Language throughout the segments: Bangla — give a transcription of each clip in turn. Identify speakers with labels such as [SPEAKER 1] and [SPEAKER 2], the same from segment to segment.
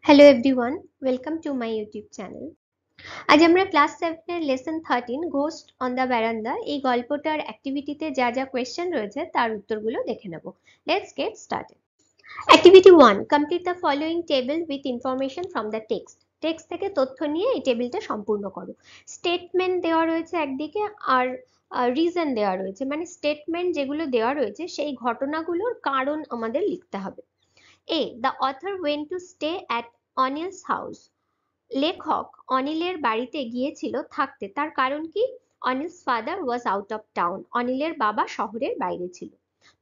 [SPEAKER 1] Hello everyone, welcome to my YouTube channel. আজ আমরা ক্লাস 7 এর লেসন 13 ঘোস্ট অন দ্য বারান্দা এই গল্পটার অ্যাক্টিভিটিতে যা যা কোয়েশ্চেন রয়েছে তার উত্তরগুলো দেখে নেব। Let's get started. Activity 1, complete the following table with information from the text. Text থেকে তথ্য নিয়ে এই টেবিলটা সম্পূর্ণ করো। স্টেটমেন্ট দেওয়া রয়েছে একদিকে আর রিজন দেওয়া রয়েছে, মানে স্টেটমেন্ট যেগুলো দেওয়া রয়েছে সেই ঘটনাগুলোর কারণ আমাদের লিখতে হবে। A. The author went to stay at Anil's house. লেখক অনিলের বাড়িতে গিয়েছিল থাকতে, তার কারণ কি? Anil's father was out of town, অনিলের বাবা শহরের বাইরে ছিল।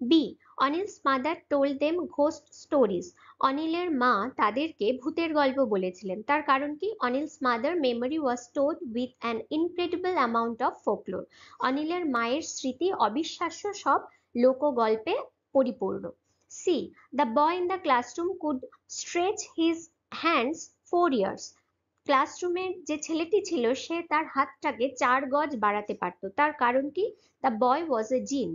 [SPEAKER 1] B. Anil's mother told them ghost stories, অনিলের মা তাদেরকে ভূতের গল্প বলেছিলেন, তার কারণ কি? Anil's mother memory was stored with an incredible amount of folklore, অনিলের মায়ের স্মৃতি অবিশ্বাস্য সব লোকগল্পে পরিপূর্ণ। C. The boy in the classroom could stretch his hands 4 years, ক্লাসরুমের যে ছেলেটি ছিল সে তার হাতটাকে 4 গজ বাড়াতে পারত, তার কারণ কি? দ্য বয় ওয়াজ এ জিন,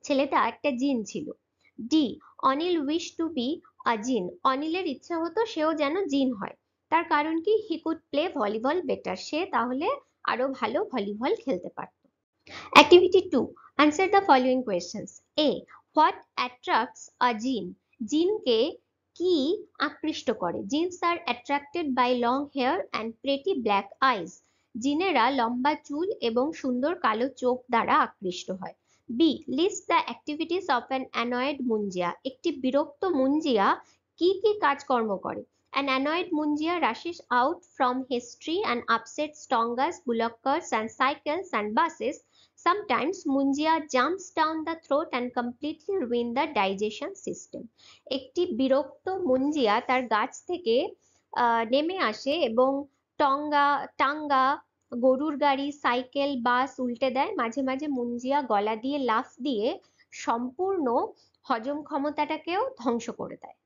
[SPEAKER 1] ছেলেটা একটা জিন ছিল। D. Anil wish to be a জিন, অনিলের ইচ্ছা হতো সেও যেন জিন হয়, তার কারণ কি? He could play volleyball better, সে তাহলে আরো ভালো ভলিবল খেলতে পারত। Activity 2, answer the following questions. A. What attracts a jinn, জিনকে কি আকৃষ্ট করে? Jinns are attracted by long hair and pretty black eyes, জিনেরা লম্বা চুল এবং সুন্দর কালো চোখ দ্বারা আকৃষ্ট হয়। B. List the activities of an annoyed মুঞ্জিয়া, একটি বিরক্ত মুঞ্জিয়া কি কি কাজকর্ম করে? An annoyed Munjia rushes out from his tree and upsets tongas, bullock carts and cycles and buses. Sometimes Munjia jumps down the throat and completely ruin the digestion system. একটি বিরক্ত মুঞ্জিয়া তার গাছ থেকে নেমে আসে এবং টাঙ্গা, গরুর গাড়ি, সাইকেল, বাস উল্টে দেয়। মাঝে মাঝে মুঞ্জিয়া গলা দিয়ে লাফ দিয়ে সম্পূর্ণ হজম ক্ষমতাটাকেও ধ্বংস করে দেয়।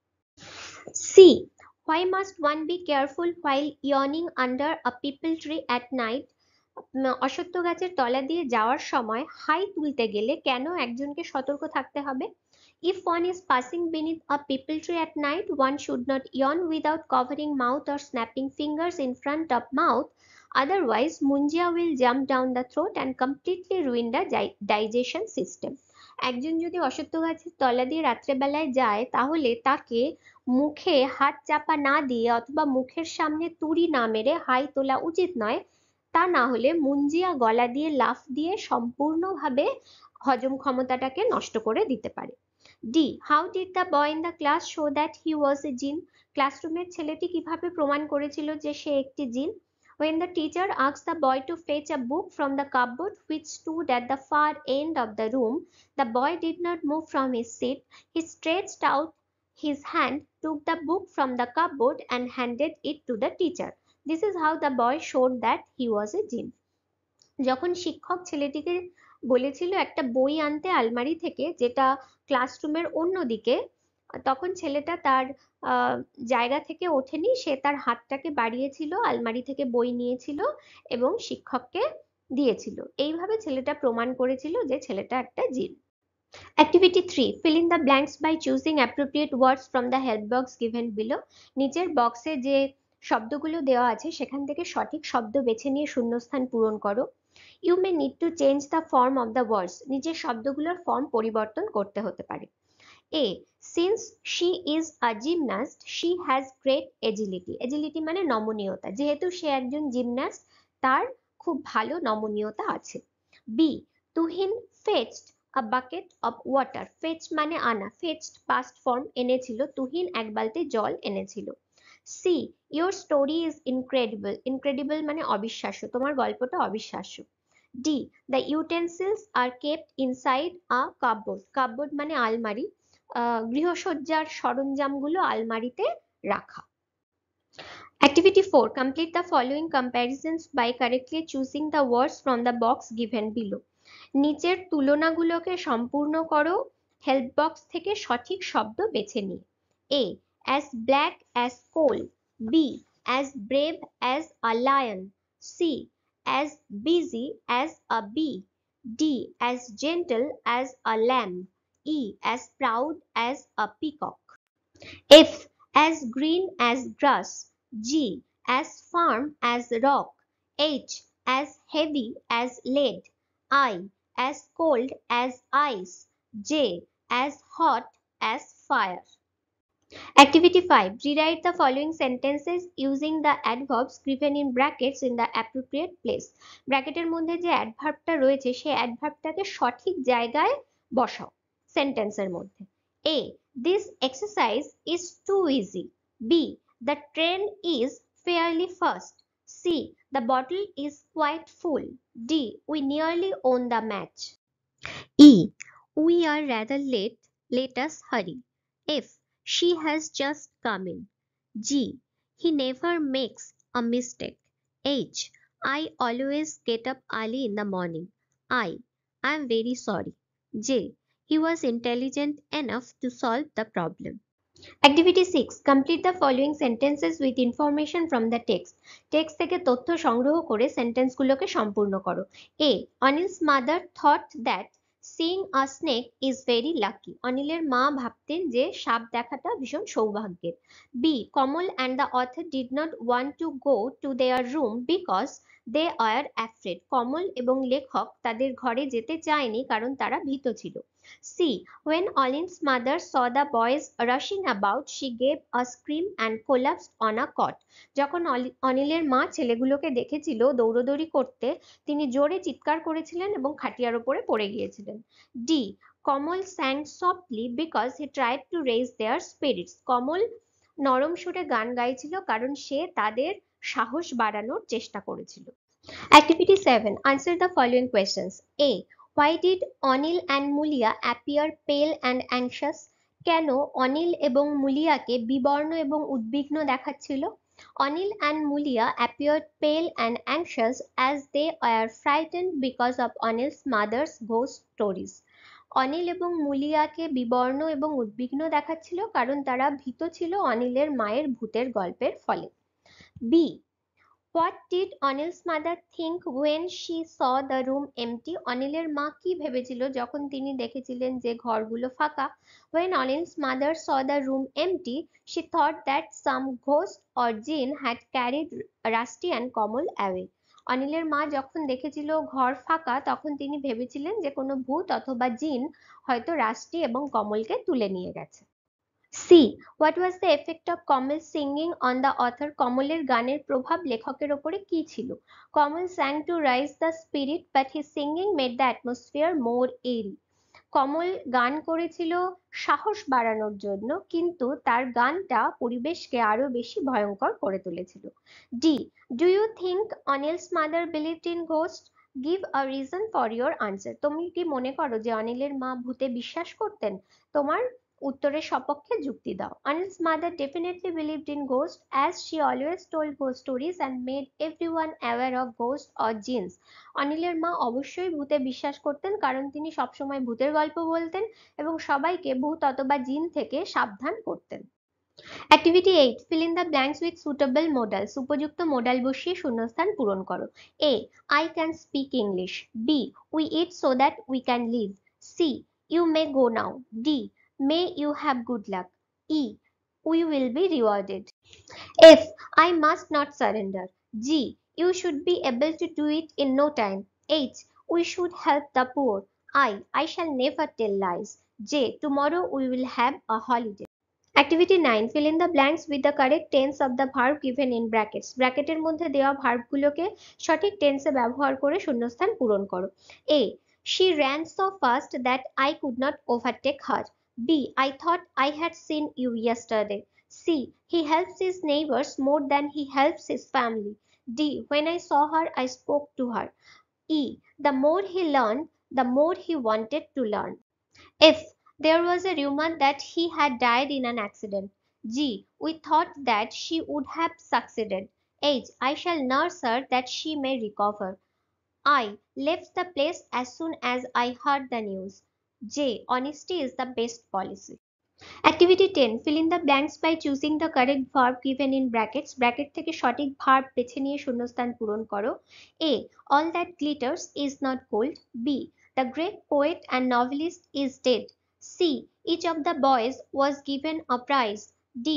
[SPEAKER 1] C. Why must one be careful while yawning under a peepal tree at night? অশ্বত্থ গাছের তলা দিয়ে যাওয়ার সময় হাই তুলতে গেলে কেন একজনকে সতর্ক থাকতে হবে? If one is passing beneath a peepal tree at night, one should not yawn without covering mouth or snapping fingers in front of mouth. Otherwise, Munjia will jump down the throat and completely ruin the digestion system. একজন যদি অশ্বত্থ গাছের তলা দিয়ে রাত্রেবেলায় যায় তাহলে তাকে মুখে হাত চাপা না দিয়ে অথবা মুখের সামনে তুড়ি না মেরে হাই তোলা উচিত নয়, তা না হলে মুঞ্জিয়া গলা দিয়ে লাফ দিয়ে সম্পূর্ণভাবে হজম ক্ষমতাটাকে নষ্ট করে দিতে পারে। D. How did the boy in the class show that he was a jinn, ক্লাসরুমের ছেলেটি কিভাবে প্রমাণ করেছিল যে সে একটি জিন? When the teacher asked the boy to fetch a book from the cupboard which stood at the far end of the room, the boy did not move from his seat. He stretched out his hand, took the book from the cupboard and handed it to the teacher. This is how the boy showed that he was a jinn. যখন শিক্ষক ছেলেটিকে বলেছিল একটা বই আনতে আলমারি থেকে, যেটা ক্লাসরুমের অন্যদিকে, তখন ছেলেটা তার জায়গা থেকে ওঠেনি, সে তার হাতটাকে বাড়িয়েছিল, আলমারি থেকে বই নিয়েছিল এবং শিক্ষককে দিয়েছিল। এইভাবে ছেলেটা প্রমাণ করেছিল যে ছেলেটা একটা জিন। Activity 3, fill in the blanks by choosing appropriate words from the help box given below. নিচের বক্সে যে শব্দগুলো দেওয়া আছে সেখান থেকে সঠিক শব্দ বেছে নিয়ে শূন্যস্থান পূরণ করো। You may need to change the form of the words, নিচের শব্দগুলোর ফর্ম পরিবর্তন করতে হতে পারে। A. Since she is a gymnast, she has great agility. Agility মানে নমনীয়তা, যেহেতু সে একজন জিমন্যাস্ট তার খুব ভালো নমনীয়তা আছে। B. Tuhin fetched a bucket of water. Fetch মানে আনা, fetched past form, এনেছিল, তুহিন এক বালতি জল এনেছিল। C. Your story is incredible. Incredible মানে অবিশ্বাস্য, তোমার গল্পটা অবিশ্বাস্য। D. The utensils are kept inside a cupboard. Cupboard মানে আলমারি, গৃহসজ্জার সরঞ্জামগুলো আলমারিতে রাখা। Activity 4, complete the following comparisons by correctly choosing the words from the box given below. নিচের তুলনাগুলোকে সম্পূর্ণ করো হেল্প বক্স থেকে সঠিক শব্দ বেছে নিয়ে। A. As black as coal. B. As brave as a lion. C. As busy as a bee. D. As gentle as a lamb. E. As proud as a peacock. F. as green as grass, G, as firm as rock, H, as heavy as lead, I, as cold as ice, J, as hot as fire. Activity 5. Rewrite the following sentences using the adverbs given in brackets in the appropriate place. ব্র্যাকেটের মধ্যে যে অ্যাডভার্বটা রয়েছে সেই অ্যাডভার্বটাকে সঠিক জায়গায় বসাও সেন্টেন্সের মধ্যে। A. This exercise is too easy. B. The train is fairly fast. C. The bottle is quite full. D. We nearly won the match. E. We are rather late. Let us hurry. F. She has just come in. G. He never makes a mistake. H. I always get up early in the morning. I am very sorry. J. He was intelligent enough to solve the problem. Activity 6. Complete the following sentences with information from the text. Text থেকে তথ্য সংগ্রহ করে সেন্টেন্সগুলোকে সম্পূর্ণ করো। A. Anil's mother thought that seeing a snake is very lucky. অনিলের মা ভাবতেন যে সাপ দেখাটা ভীষণ সৌভাগ্যের। B. Kamal and the author did not want to go to their room because they were afraid. কমল এবং লেখক তাদের ঘরে যেতে চায়নি কারণ তারা ভীত ছিল। C. When Olin's mother saw the boys rushing about, she gave a scream and collapsed on a cot. যখন অনিলের মা ছেলেগুলোকে দেখেছিল দৌড়দৌড়ি করতে, তিনি জোরে চিৎকার করেছিলেন এবং খাটিয়ার উপরে পড়ে গিয়েছিলেন। D. Kamal sang softly because he tried to raise their spirits. কমল নরম সুরে গান গাইছিল কারণ সে তাদের সাহস বাড়ানোর চেষ্টা করেছিল। Activity 7. Answer the following questions. A. Why did Anil and Mulia appear pale and anxious? কেন অনিল এবং মুলিয়াকে বিবর্ণ এবং উদ্বিগ্ন দেখাচ্ছিল? Anil and Mulia appeared pale and anxious as they were frightened because of Anil's mother's ghost stories. Anil এবং মুলিয়াকে বিবর্ণ এবং উদ্বিগ্ন দেখাচ্ছিল কারণ তারা ভীত ছিল অনিলের মায়ের ভূতের গল্পের ফলে। B. What did Anil's mother think when she saw the room empty? অনিলের মা কি ভেবেছিল যখন তিনি দেখেছিলেন যে ঘরগুলো ফাঁকা? When Anil's mother saw the room empty, she thought that some ghost or jinn had carried Rusty and Kamal away. অনিলের মা যখন দেখেছিল ঘর ফাঁকা তখন তিনি ভেবেছিলেন যে কোনো ভূত অথবা জিন হয়তো রাস্টি এবং কমলকে তুলে নিয়ে গেছে। C. What was the effect of Kamal singing on the author? কমলের গানের প্রভাব লেখকের ওপরে কি ছিল? Kamal sang to raise the spirit, but his singing made the atmosphere more airy. কমল গান করেছিল সাহস বাড়ানোর জন্য, কিন্তু তার গানটা পরিবেশকে আরো বেশি ভয়ঙ্কর করে তুলেছিল। D. Do you think Anil's mother believed in ghosts? Give a reason for your answer. তুমি কি মনে করো যে অনিলের মা ভূতে বিশ্বাস করতেন? তোমার উত্তরের সপক্ষে যুক্তি দাও। Anil's mother definitely believed in ghosts as she always told ghost stories and made everyone aware of ghosts or jinns. অনিলের মা অবশ্যই ভূতে বিশ্বাস করতেন কারণ তিনি সবসময় ভূতের গল্প বলতেন এবং সবাইকে ভূত অথবা জিন থেকে সাবধান করতেন। Activity 8. Fill in the blanks with suitable modals. উপযুক্ত মডাল বসিয়ে শূন্যস্থান পূরণ করো। A. I can speak English. B. We eat so that we can live. C. You may go now. D. May you have good luck. E. We will be rewarded. F. I must not surrender. G. You should be able to do it in no time. H. We should help the poor. I shall never tell lies. J. Tomorrow we will have a holiday. Activity 9. Fill in the blanks with the correct tense of the verb given in brackets. ব্র্যাকেটের মধ্যে দেওয়া ভার্বগুলোকে সঠিক টেন্সে ব্যবহার করে শূন্যস্থান পূরণ করো। A. She ran so fast that I could not overtake her. B. I thought I had seen you yesterday. C. He helps his neighbors more than he helps his family. D. When I saw her, I spoke to her. E. The more he learned, the more he wanted to learn. F. There was a rumor that he had died in an accident. G. We thought that she would have succeeded. H. I shall nurse her that she may recover. I left the place as soon as I heard the news. J. Honesty is the best policy. Activity 10. Fill in the blanks by choosing the correct verb given in brackets. Bracket থেকে সঠিক ভার্ব বেছে নিয়ে শূন্যস্থান পূরণ করো। A. All that glitters is not gold. B. The great poet and novelist is dead. C. Each of the boys was given a prize. D.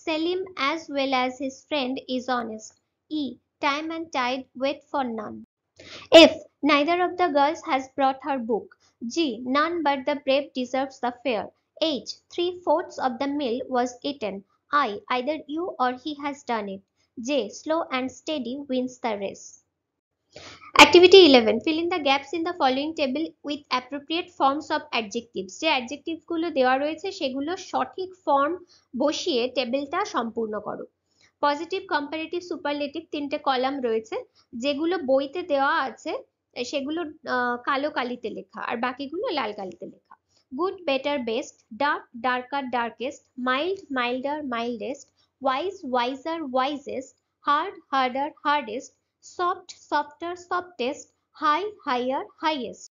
[SPEAKER 1] Selim, as well as his friend, is honest. E. Time and tide wait for none. F. Neither of the girls has brought her book. G. None but the brave deserves the fare. H. 3/4 of the meal was eaten. I. Either you or he has done it. J. Slow and steady wins the race. Activity 11. Fill in the gaps in the following table with appropriate forms of adjectives. যে অ্যাডজেক্টিভ গুলো দেওয়া রয়েছে সেগুলো সঠিক ফর্ম বসিয়ে টেবিলটা সম্পূর্ণ করো। পজিটিভ, কম্পারেটিভ, সুপারলেটিভ তিনটে কলাম রয়েছে। যেগুলো বইতে দেওয়া আছে সেগুলো কালো কালিতে লেখা, আর বাকিগুলো লাল কালিতে লেখা। Good, better, best, dark, darker, darkest, mild, milder, mildest, wise, wiser, wisest, hard, harder, hardest, soft, softer, softest, high, higher, highest,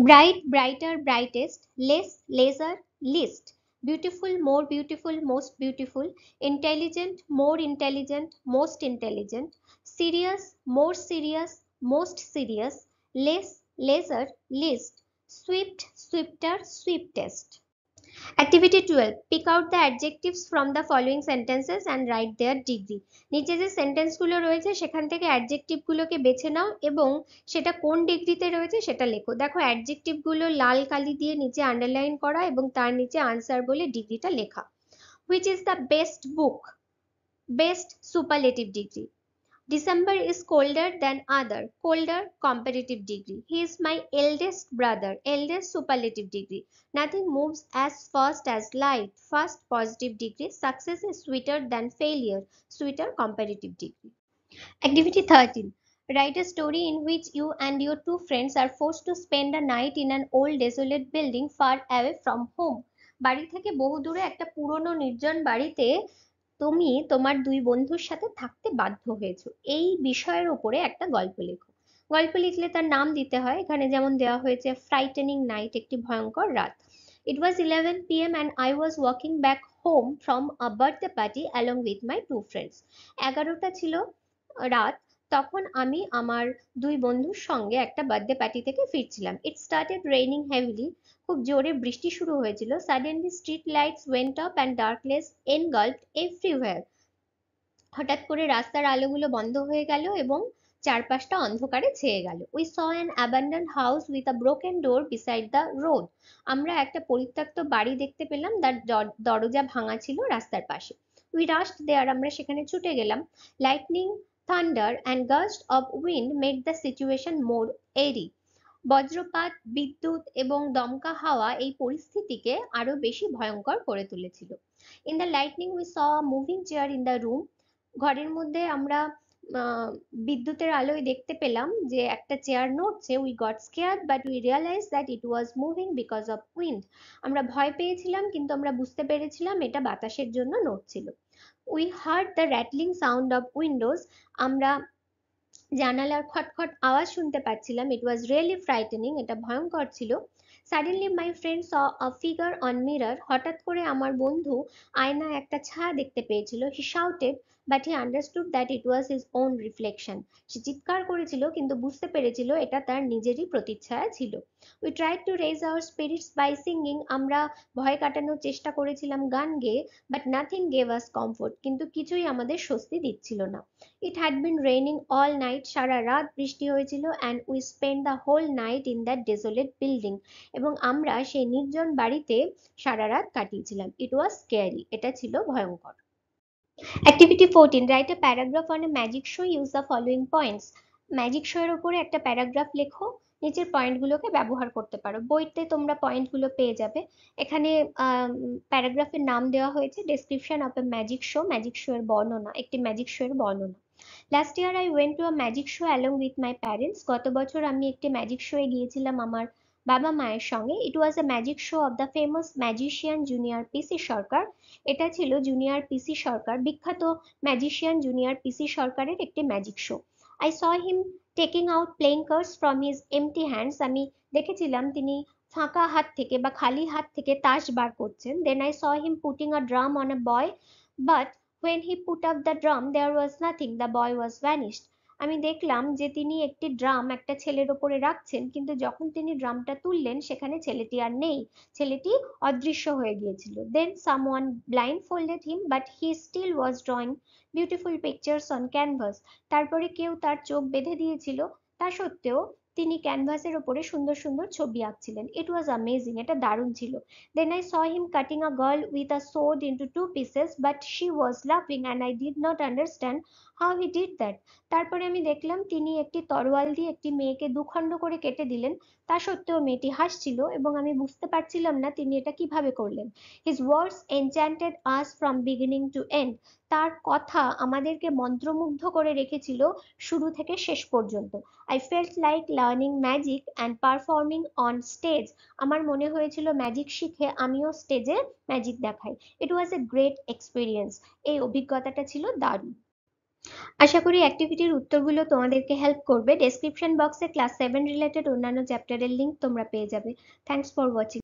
[SPEAKER 1] bright, brighter, brightest, less, lesser, least, beautiful, more beautiful, most beautiful, intelligent, more intelligent, most intelligent, serious, more serious, most serious, less, lesser, least, swift, swifter, swiftest. Activity 12. Pick out the adjectives from the following sentences and write their degree. নিচে যে সেন্টেন্স গুলো রয়েছে সেখান থেকে অ্যাডজেক্টিভ গুলোকে বেছে নাও এবং সেটা কোন ডিগ্রিতে রয়েছে সেটা লেখো। দেখো অ্যাডজেক্টিভ গুলো লাল কালি দিয়ে নিচে আন্ডারলাইন করা এবং তার নিচে আনসার বলে ডিগ্রিটা লেখা। Which is the best book? Best, superlative degree. December is colder than other. Colder, comparative degree. He is my eldest brother. Eldest, superlative degree. Nothing moves as fast as light. Fast, positive degree. Success is sweeter than failure. Sweeter, comparative degree. Activity 13. Write a story in which you and your two friends are forced to spend a night in an old desolate building far away from home. বাড়ি থেকে বহু দূরে একটা পুরনো নির্জন বাড়িতে তুমি তোমার দুই বন্ধুর সাথে থাকতে বাধ্য হয়েছো। এই বিষয়ের উপরে একটা গল্প লেখো। গল্প লিখলে তার নাম দিতে হয়। এখানে যেমন দেওয়া হয়েছে ফ্রাইটেনিং নাইট, একটি ভয়ঙ্কর রাত। It was 11 p.m. and I was walking back home from a birthday party along with my two friends. 11টা ছিল রাত, তখন আমি আমার দুই বন্ধুর সঙ্গে একটা বার্থডে পার্টি থেকে ফিরছিলাম। It started raining heavily. খুব জোরে বৃষ্টি শুরু হয়েছিল। Suddenly street lights went up and darkness engulfed everywhere. হঠাৎ করে রাস্তার আলোগুলো বন্ধ হয়ে গেল এবং চারপাশটা অন্ধকারে ছেয়ে গেল। We saw an abandoned house with a broken door beside the road. আমরা একটা পরিত্যক্ত বাড়ি দেখতে পেলাম, তার দরজা ভাঙা ছিল রাস্তার পাশে। We rushed there. আমরা সেখানে ছুটে গেলাম। Lightning, thunder and gust of wind made the situation more airy. বজ্রপাত, বিদ্যুৎ এবং দমকা হাওয়া এই পরিস্থিতিকে আরো বেশি ভয়ঙ্কর করে তুলেছিল। In the lightning we saw a moving chair in the room. ঘরের মধ্যে আমরা বিদ্যুতের আলোয় দেখতে পেলাম যে একটা চেয়ার নড়ছে। We got scared but we realized that it was moving because of wind. আমরা ভয় পেয়েছিলাম কিন্তু আমরা বুঝতে পেরেছিলাম এটা বাতাসের জন্য নড়ছিল। We heard the rattling sound of windows. আমরা জানালার খটখট আওয়াজ শুনতে পাচ্ছিলাম। It was really frightening. এটা ভয়ঙ্কর ছিল। Suddenly my friend saw a figure on mirror. হঠাৎ করে আমার বন্ধু আয়নায় একটা ছায়া দেখতে পেয়েছিল। He shouted but he understood that it was his own reflection. সে চিৎকার করেছিল কিন্তু বুঝতে পেরেছিল এটা তার নিজেরই প্রতিচ্ছায়া ছিল। We tried to raise our spirits by singing. আমরা ভয় কাটানোর চেষ্টা করেছিলাম গান গেয়ে, but nothing gave us comfort. কিন্তু কিছুই আমাদের স্বস্তি দিচ্ছিল না। It had been raining all night. সারা রাত বৃষ্টি হয়েছিল and we spent the whole night in that desolate building. এবং আমরা সেই নির্জন বাড়িতে সারা রাত কাটিয়েছিলাম। It was scary. এটা ছিল ভয়ঙ্কর। Activity 14. Write a paragraph on a magic show. Use the following points. Magic show এর উপরে একটা প্যারাগ্রাফ লেখো, নিচের পয়েন্টগুলোকে ব্যবহার করতে পারো। বইতে তোমরা পয়েন্টগুলো পেয়ে যাবে। এখানে প্যারাগ্রাফের নাম দেওয়া হয়েছে description of A magic show, magic show এর বর্ণনা, একটি ম্যাজিক শো এর বর্ণনা। Last year I went to a magic show along with my parents. গত বছর আমি একটি ম্যাজিক শো এ গিয়েছিলাম আমার বাবা মায়ের সঙ্গে। It was a magic show of the famous magician junior PC Sorcar. এটা ছিল জুনিয়র পিসি সরকার, বিখ্যাত ম্যাজিশিয়ান জুনিয়র পিসি সরকারের একটি magic show. I saw him taking out playing cards from his empty hands. আমি দেখেছিলাম তিনি ফাঁকা হাত থেকে বা খালি হাত থেকে তাস বার করছেন। Then I saw him putting a drum on a boy, but when he put up the drum there was nothing. The boy was vanished. আমি দেখলাম যে তিনি একটি ড্রাম একটা ছেলের ওপরে রাখছেন, কিন্তু যখন তিনি ড্রামটা তুললেন সেখানে ছেলেটি আর নেই, ছেলেটি অদৃশ্য হয়ে গিয়েছিল। দেন someone blindfolded him but he still was drawing beautiful pictures on canvas। তারপরে কেউ তার চোখ বেঁধে দিয়েছিল, তা সত্ত্বেও তিনি ক্যানভাসের ওপরে সুন্দর সুন্দর ছবি আঁকছিলেন। ইট ওয়াজ অ্যামেজিং, এটা দারুণ ছিল। Then I saw him cutting a girl with a sword into 2 pieces, but she was laughing and I did not understand how he did that। তারপরে আমি দেখলাম তিনি একটি তরোয়াল দিয়ে একটি মেয়েকে দুখণ্ড করে কেটে দিলেন, তা সত্ত্বেও মেয়েটি হাসছিল এবং আমি বুঝতে পারছিলাম না তিনি এটা কিভাবে করলেন। His words enchanted us from beginning to end। তার কথা আমাদেরকে মন্ত্রমুগ্ধ করে রেখেছিল শুরু থেকে শেষ পর্যন্ত। I felt like learning magic and performing on stage। আমার মনে হয়েছিল ম্যাজিক শিখে আমিও স্টেজে ম্যাজিক দেখাই। It was a great experience। এই অভিজ্ঞতাটা ছিল দারুণ। আশা করি অ্যাক্টিভিটির উত্তরগুলো তোমাদেরকে হেল্প করবে। ডেসক্রিপশন বক্সে ক্লাস 7 রিলেটেড অন্যান্য চ্যাপ্টারের লিংক তোমরা পেয়ে যাবে। Thanks for watching.